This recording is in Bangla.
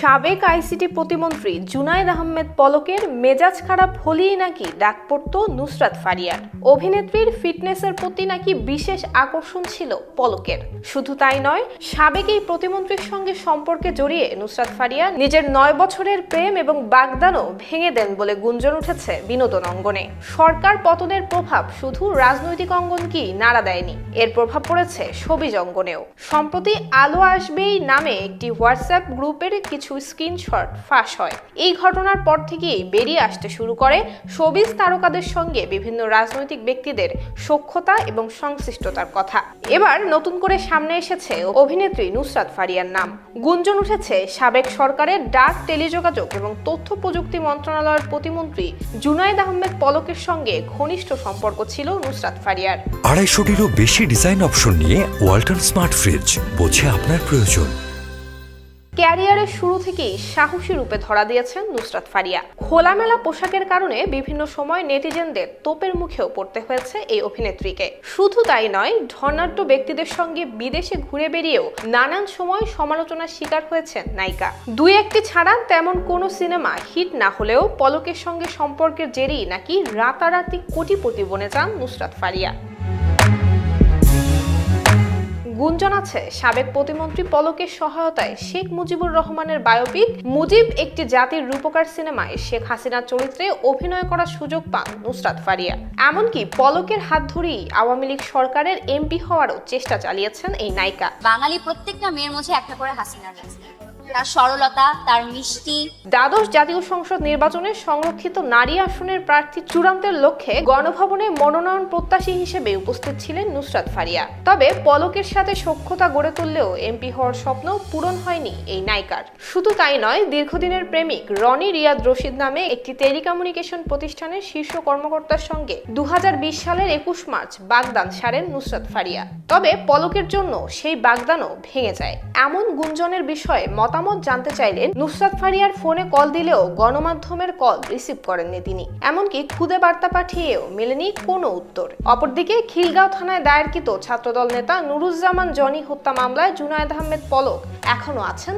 সাবেক আইসিটি প্রতিমন্ত্রী জুনায়েদ আহমেদ পলকের মেজাজ খারাপ হলেই নাকি ডাক পড়ত নুসরাত ফারিয়ার। অভিনেত্রীর ফিটনেসের প্রতি নাকি বিশেষ আকর্ষণ ছিল পলকের। শুধু তাই নয়, সাবেক এই প্রতিমন্ত্রীর সঙ্গে সম্পর্কে জড়িয়ে নুসরাত ফারিয়া নিজের 9 বছরের প্রেম এবং বাগদানও ভেঙে দেন বলে গুঞ্জন উঠেছে বিনোদন অঙ্গনে। সরকার পতনের প্রভাব শুধু রাজনৈতিক অঙ্গনকেই নাড়া দেয়নি, এর প্রভাব পড়েছে শোবিজ অঙ্গনেও। সম্প্রতি আলো আসবেই নামে একটি হোয়াটসঅ্যাপ গ্রুপের কিছু স্ক্রিনশট ফাঁস হয়। এই ঘটনার পর থেকেই বেরিয়ে আসতে শুরু করে শোবিজ তারকাদের সঙ্গে বিভিন্ন রাজনৈতিক ব্যক্তিদের সখ্যতা এবং সংশ্লিষ্টতার কথা। এবার নতুন করে সামনে এসেছে অভিনেত্রী নুসরাত ফারিয়ার নাম। গুঞ্জন উঠেছে সাবেক সরকারের ডাক, টেলিযোগাযোগ এবং তথ্য প্রযুক্তি মন্ত্রণালয়ের প্রতিমন্ত্রী জুনায়েদ আহমেদ পলকের সঙ্গে ঘনিষ্ঠ সম্পর্ক ছিল নুসরাত ফারিয়ার। 250-টিরও বেশি ডিজাইন অপশন নিয়ে ওয়ালটন স্মার্ট ফ্রিজ, বোঝে আপনার প্রয়োজন। ক্যারিয়ারের শুরু থেকেই সাহসী রূপে ধরা দিয়েছেন নুসরাত ফারিয়া। খোলামেলা পোশাকের কারণে বিভিন্ন সময় নেটিজেনদের তোপের মুখেও পড়তে হয়েছে এই অভিনেত্রীকে। শুধু তাই নয়, ধনাঢ্য ব্যক্তিদের সঙ্গে বিদেশে ঘুরে বেরিয়েও নানান সময় সমালোচনার শিকার হয়েছেন নায়িকা। দুই একটি ছাড়া তেমন কোনো সিনেমা হিট না হলেও পলকের সঙ্গে সম্পর্কের জেরেই নাকি রাতারাতি কোটিপতি বনে যান নুসরাত ফারিয়া। গুঞ্জন আছে সাবেক প্রতিমন্ত্রী পলকের সহায়তায় শেখ মুজিবুর রহমানের বায়োপিক মুজিব একটি জাতির রূপকার সিনেমায় শেখ হাসিনার চরিত্রে অভিনয় করার সুযোগ পান নুসরাত ফারিয়া। এমনকি পলকের হাত ধরেই আওয়ামী লীগ সরকারের এমপি হওয়ারও চেষ্টা চালিয়েছেন এই নায়িকা। বাঙালি প্রত্যেকটা মেয়ের মধ্যে একটা করে হাসিনা রয়েছে, তার সরলতা, তার মিষ্টি। দ্বাদশ জাতীয় সংসদ নির্বাচনে সংরক্ষিত নারী আসনের প্রার্থী চূড়ান্তের লক্ষ্যে গণভবনে মনোনয়ন প্রত্যাশী হিসেবে উপস্থিত ছিলেন নুসরাত ফারিয়া। তবে পলকের সাথে সখ্যতা গড়ে তুললেও এমপি হওয়ার স্বপ্ন পূরণ হয়নি এই নায়িকার। শুধু তাই নয়, দীর্ঘদিনের প্রেমিক রনি রিয়াদ রশিদ নামে একটি টেলিকমিউনিকেশন প্রতিষ্ঠানের শীর্ষ কর্মকর্তার সঙ্গে 2020 সালের 21 মার্চ বাগদান সারেন নুসরাত ফারিয়া। তবে পলকের জন্য সেই বাগদানও ভেঙে যায়। এমন গুঞ্জনের বিষয়ে মতামত জানতে চাইলেন নুসরাত ফারিয়ার ফোনে কল দিলেও গণমাধ্যমের কল রিসিভ করেননি তিনি। এমনকি খুদে বার্তা পাঠিয়েও মেলেনি কোনো উত্তর। অপরদিকে খিলগাঁও থানায় দায়েরকৃত ছাত্রদল নেতা নুরুজ্জামান জনি হত্যা মামলায় জুনায়েদ আহমেদ পলক এখনো আছেন